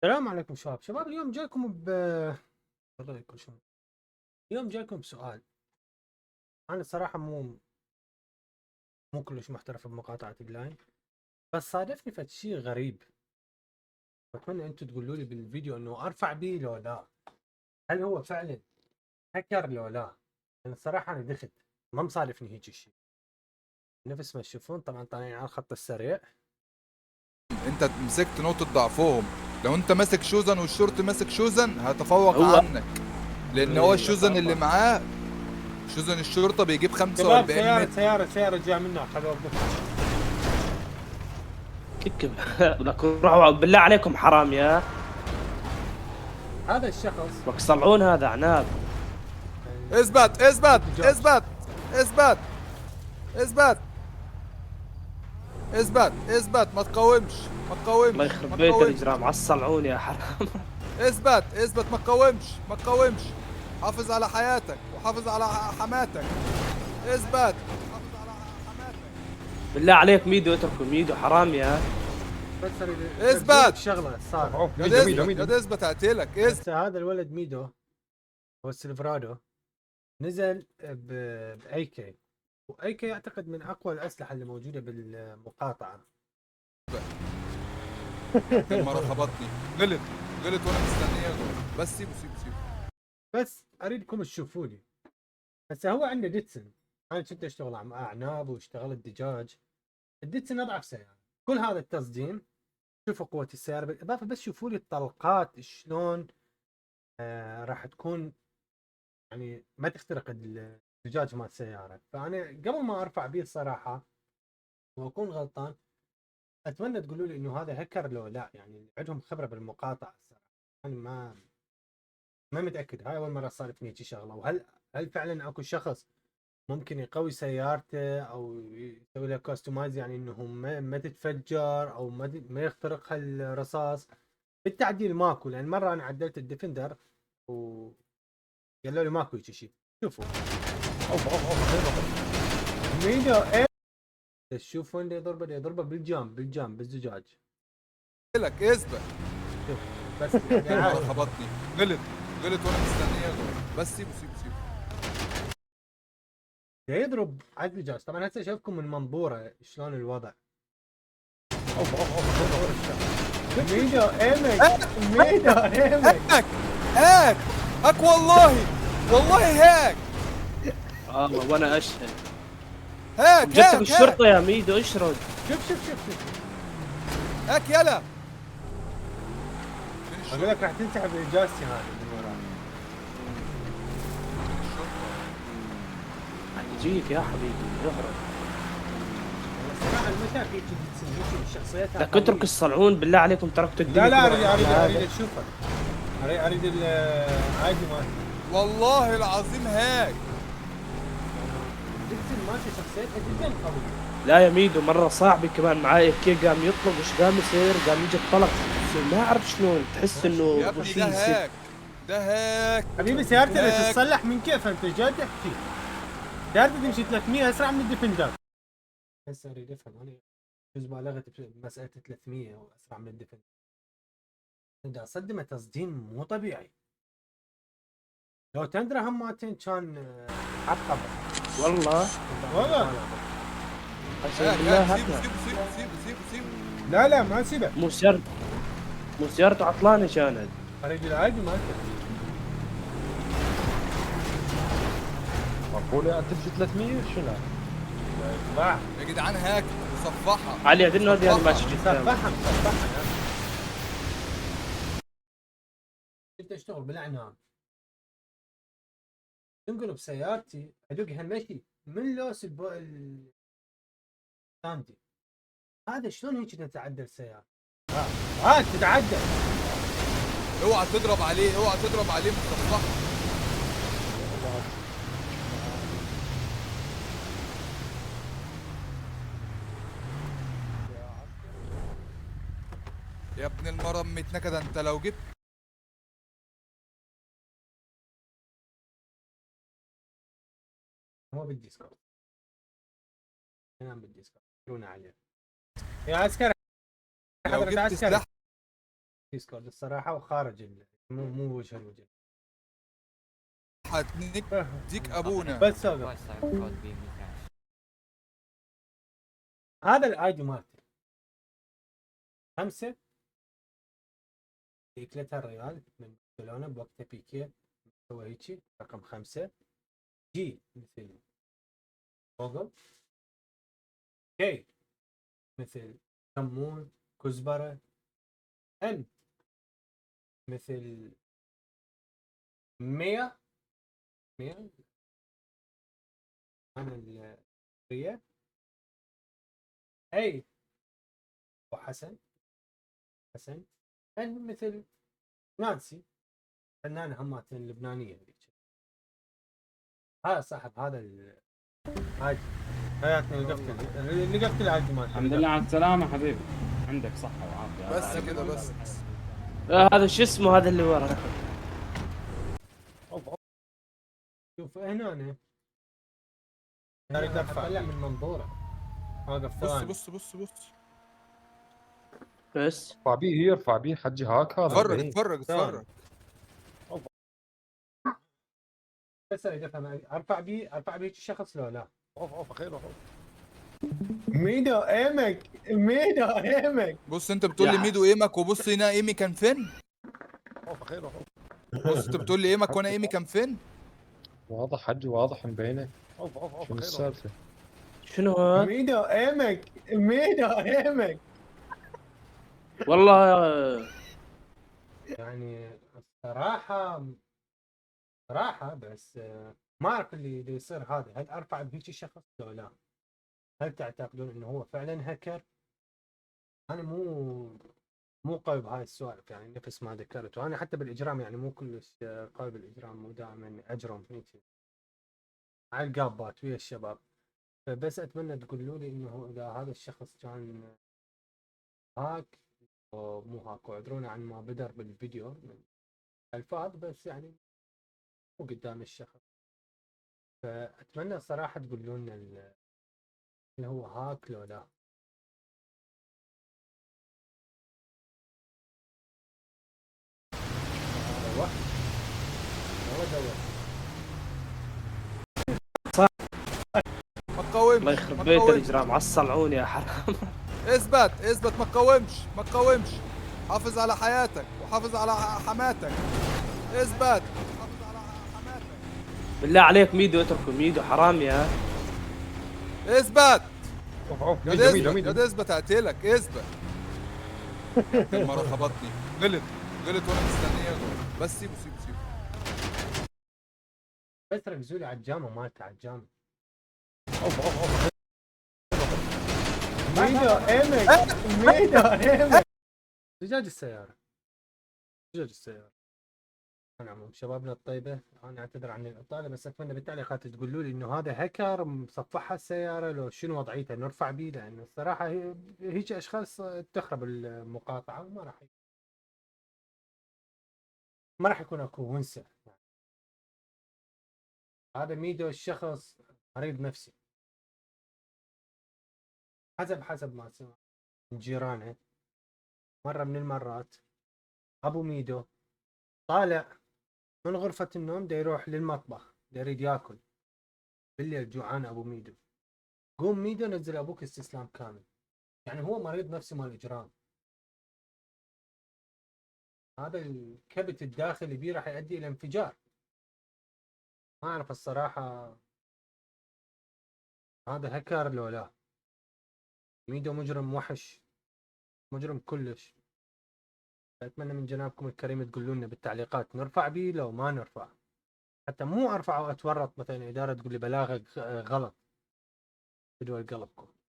السلام عليكم شباب اليوم جايكم الله يكون شو اليوم جايكم بسؤال. انا الصراحه مو كلش محترف بمقاطعه اللاين، بس صادفني فد شيء غريب. بتمنى انتم تقولوا لي بالفيديو انه ارفع بيه لو لا. هل هو فعلا هكر لو لا؟ انا الصراحه انا دخت ما مصادفني هيك شيء. نفس ما تشوفون طبعا طالعين على الخط السريع. انت مسكت نقطة ضعفهم. لو انت ماسك شوزن والشرطي ماسك شوزن هتفوق هو عنك، لان هو الشوزن اللي معاه شوزن الشرطة بيجيب شباب 45 متر. سياره جايه منا، خلوا اوقفها. لك روحوا بالله عليكم حرام يا هذا الشخص لك صلعون هذا عناب. اثبت اثبت اثبت اثبت اثبت اثبت اثبت، ما تقاومش ما تقاومش الله ما يخرب بيت تقاومش. الاجرام، عالصلعون يا حرام. اثبت اثبت، ما تقاومش ما تقاومش. حافظ على حياتك وحافظ على حماتك. اثبت، حافظ على حماتك. بالله عليك ميدو، اتركوا ميدو حرام يا. بس اثبت. شغله صار. يا ده اثبت اقتلك. بس هذا الولد ميدو هو السيلفرادو نزل باي كي، واي كي يعتقد من اقوى الاسلحه اللي موجوده بالمقاطعه. المره خبطني، غلط غلط وانا مستنيه، بس سيبه سيبه سيبه. بس اريدكم تشوفوا لي. هسه هو عنده ديتسن، انا كنت اشتغل مع اعناب واشتغلت دجاج. الديتسن اضعف سياره، كل هذا التصديم. شوفوا قوه السياره، بالاضافه بس شوفوا لي الطلقات شلون راح تكون، يعني ما تخترق الزجاج مال السياره. فانا قبل ما ارفع بيه الصراحه واكون غلطان، اتمنى تقولوا لي انه هذا هكر لو لا، يعني عندهم خبره بالمقاطعه. الصراحه انا ما متاكد، هاي اول مره صارت فيني شي شغله. هل فعلا اكو شخص ممكن يقوي سيارته او يسوي لها كاستمايز، يعني انه ما تتفجر او ما يخترقها الرصاص. بالتعديل ماكو، لان مره انا عدلت الديفندر وقالوا لي ماكو هيك شيء. شوفوا ميدو ايه، تشوفوا انه يضربه بالجام بالزجاج. لك اثبت. شوف بس يعني المره خبطني، غلط غلط وانا مستنيه، بس سيبه سيبه سيبه. يضرب على الزجاج. طبعا هسه اشوفكم من منظوره شلون الوضع. ميدو ايمك، ميدو ايمك. هاك هاك هاك، والله والله هاك وانا اشهد. هاك جبتك هاك هاك الشرطه يا ميدو، اشرد. شوف هاك يلا. اقول لك راح تنسحب اجازتي هذه من وراي. يجيك يا حبيبي، اهرب. الصراحه المشاكل هيك تصير شخصيتها لك اترك الصلعون بالله عليكم، تركت الدنيا. لا اريد اشوفها. اريد العادي مالتي. والله العظيم هاك. ديكسون ماشي شخصيتها جدا قويه. لا يا ميدو، مره صاحبي كمان معاي كي قام يطلق، وش قام يصير؟ قام يجي الطلق، ما اعرف شلون، تحس يا انه ابني ده هاك ده هاك حبيبي سيارتي اللي تتصلح من كيف انت جاي تحكي؟ سيارتي تمشي 300 اسرع من الديفندر. هسه اريد افهم انا جزء بالغت بمساله 300 واسرع من الديفندر. اذا صدمه تصديم مو طبيعي. لو تندرى هماتين كان عقب. والله قسم بالله هاك. هكذا. سيبه لا ما سيبه. مو سيارته عطلانه كانت. اريد العادي مالته. معقولة يعني تمشي 300 شنو؟ باع يا جدعان هاك وصفحها. علي ادري انه هذه ماشي قدام. صفحها كنت اشتغل بالاعناب، تنقل بسيارتي ادقها مشي من لوس الساندي. هذا شلون هيك تتعدل سيارة؟ تتعدل. اوعى تضرب عليه، اوعى تضرب عليه، مصفحها. يا ابن المرم متنكد، انت لو جبت هو بالديسكورد، بالديسكورد عليه يا عسكري. لو حضرة جبت عسكري سلاح ديسكورد الصراحه وخارج مو وجه لوجه. حتديك ابونا. بس هذا هذا الاي دي مالتي 5 ثلاثة ريال من برشلونه بوقت بيكي سوى هيجي رقم 5 جي مثل جوجل كي مثل كمون كزبره ام مثل 100 انا الريا اي وحسن ان مثل نانسي فنانة همات اللبنانية هذيك. هذا صاحب هذا هاي حياتنا لقفت العادي مالتي. الحمد لله على السلامة حبيبي، عندك صحة وعافية. بس كده بس. هذا شو اسمه هذا اللي ورا؟ شوف هنا انا اطلع من منظوره واقف ثواني. بص بس ارفع بيه هي ارفع بيه حجي هاك هذا. اتفرج. بس اريد افهم ارفع بيه الشخص لو لا. اوف خير اوف. ميدو ايمك بص انت بتقول لي ميدو ايمك، وبص هنا ايمي كان فين. اوف خير اوف. بص انت بتقول لي ايمك وانا ايمي كان فين. واضح حجي واضح مبينه. اوف شنو السالفه؟ شنو هو؟ ميدو ايمك والله يعني الصراحه بس ما اعرف اللي يصير هذا. هل ارفع بهيك شخص لو لا؟ هل تعتقدون انه هو فعلا هاكر؟ انا مو قوي بهاي السوالف يعني نفس ما ذكرت. وانا حتى بالاجرام يعني مو كلش قوي بالاجرام، مو دائما اجرم هيك على القابات ويا الشباب. فبس اتمنى تقولوا لي انه اذا هذا الشخص كان هاك او مو هاك، واعذرونا عن ما بدر بالفيديو من الفاظ، بس يعني مو قدام الشخص. فاتمنى صراحه تقولوا لنا اللي هو هاك لو لا. ما تقاومش. الله يخرب بيت الاجرام عصلعوني يا حرام. اثبت ما تقاومش. حافظ على حياتك وحافظ على حماتك. اثبت حافظ على حماتك. بالله عليك ميدو اتركه ميدو حرام يا. اثبت اوف يا اثبت هقتلك. اثبت. المرة خبطني. غلط وانا مستنيه. بس سيبه. بس ركزوا لي على الجامعه مالته على الجامعه. اوف ميدو ايمك زجاج السيارة. نعم شبابنا الطيبة، أنا أعتذر عن الإطالة، بس أتمنى بالتعليقات تقولوا لي إنه هذا هاكر مصفحها السيارة لو شنو وضعيته نرفع بيه، لأن الصراحة هيك أشخاص تخرب المقاطعة وما راح يكون أكو ونسة. هذا ميدو الشخص مريض نفسي حسب ما سمع من جيرانه. مرة من المرات أبو ميدو طالع من غرفة النوم دا يروح للمطبخ دا يريد ياكل بالليل، جوعان ابو ميدو. قوم ميدو نزل ابوك استسلام كامل. يعني هو مريض نفسي مال اجرام. هذا الكبت الداخلي بيه راح يؤدي الى انفجار. ما اعرف الصراحة هذا هكر لو لا. ميدو مجرم وحش، مجرم كلش. اتمنى من جنابكم الكريم تقولوا لنا بالتعليقات نرفع بيه لو ما نرفع. حتى مو ارفع واتورط مثلا اداره تقول لي بلاغك غلط بدول قلبكم.